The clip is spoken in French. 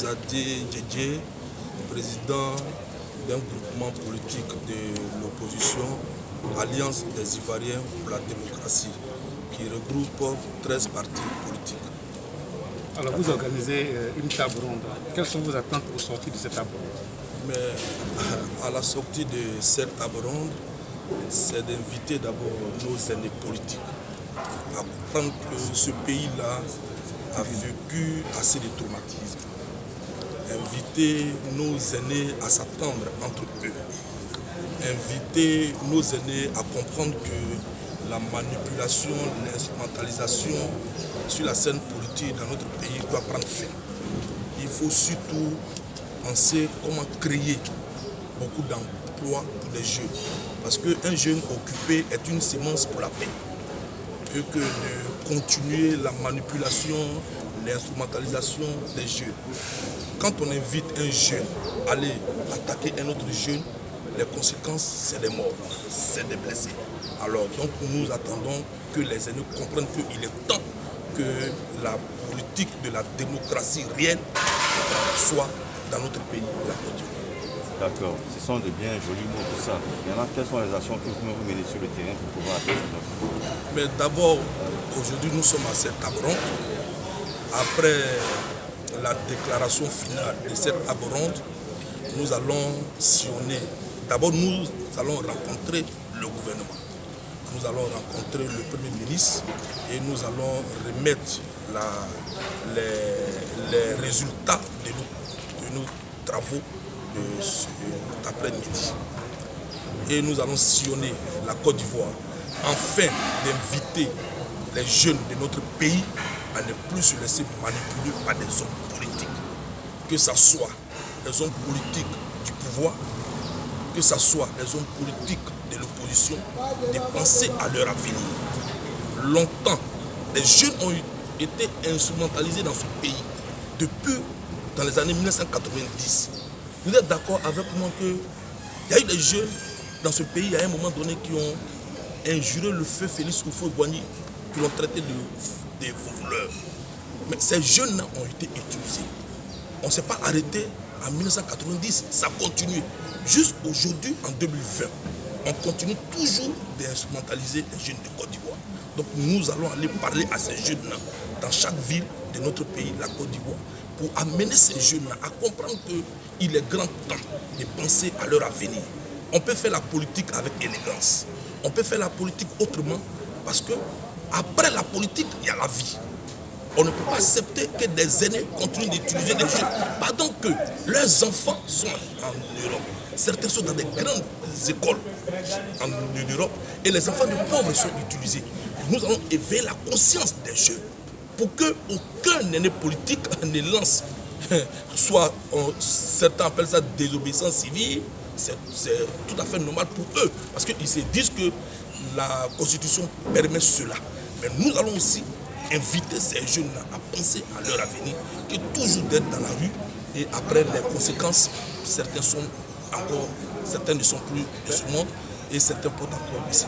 Zadé Djedje, président d'un groupement politique de l'opposition, Alliance des Ivoiriens pour la démocratie, qui regroupe 13 partis politiques. Alors vous organisez une table ronde. Quelles sont vos attentes pour sortir de cette table ronde? Mais à la sortie de cette table ronde, c'est d'inviter d'abord nos aînés politiques à comprendre que ce pays-là a vécu assez de traumatismes. Inviter nos aînés à s'attendre entre eux. Inviter nos aînés à comprendre que la manipulation, l'instrumentalisation sur la scène politique dans notre pays doit prendre fin. Il faut surtout penser comment créer beaucoup d'emplois pour les jeunes. Parce qu'un jeune occupé est une sémence pour la paix. Et que de continuer la manipulation, l'instrumentalisation des jeunes. Quand on invite un jeune à aller attaquer un autre jeune, les conséquences, c'est des morts, c'est des blessés. Alors, donc, nous attendons que les aînés comprennent qu'il est temps que la politique de la démocratie réelle soit dans notre pays, la Côte d'Ivoire. D'accord, ce sont de bien jolis mots, tout ça. Maintenant, quelles sont les actions que vous menez sur le terrain pour pouvoir atteindre ça? Mais d'abord, aujourd'hui, nous sommes à cette table ronde. Après la déclaration finale de cette table ronde, nous allons sillonner. D'abord, nous allons rencontrer le gouvernement. Nous allons rencontrer le Premier ministre et nous allons remettre les résultats de nos travaux de cet après-midi. Et nous allons sillonner la Côte d'Ivoire afin d'inviter les jeunes de notre pays à ne plus se laisser manipuler par des hommes politiques. Que ce soit des hommes politiques du pouvoir, que ce soit des hommes politiques de l'opposition, de penser à leur avenir. Longtemps, les jeunes ont été instrumentalisés dans ce pays depuis dans les années 1990. Vous êtes d'accord avec moi qu'il y a eu des jeunes dans ce pays à un moment donné qui ont injuré le feu Félix Houphouët-Boigny, qui l'ont traité de voleurs. Mais ces jeunes-là ont été utilisés. On ne s'est pas arrêté en 1990, ça continue. Jusqu'aujourd'hui, en 2020, on continue toujours d'instrumentaliser les jeunes de Côte d'Ivoire. Donc nous allons aller parler à ces jeunes-là dans chaque ville de notre pays, la Côte d'Ivoire, pour amener ces jeunes-là à comprendre qu'il est grand temps de penser à leur avenir. On peut faire la politique avec élégance. On peut faire la politique autrement parce que après la politique, il y a la vie. On ne peut pas accepter que des aînés continuent d'utiliser des jeunes pendant que leurs enfants sont en Europe. Certains sont dans des grandes écoles en Europe et les enfants de pauvres sont utilisés. Nous allons éveiller la conscience des jeunes pour qu'aucun aîné politique ne lance, soit certains appellent ça désobéissance civile, c'est tout à fait normal pour eux parce qu'ils se disent que la Constitution permet cela. Mais nous allons aussi inviter ces jeunes-là à penser à leur avenir, que toujours d'être dans la rue et après les conséquences, certains ne sont plus de ce monde et certains portent encore ici.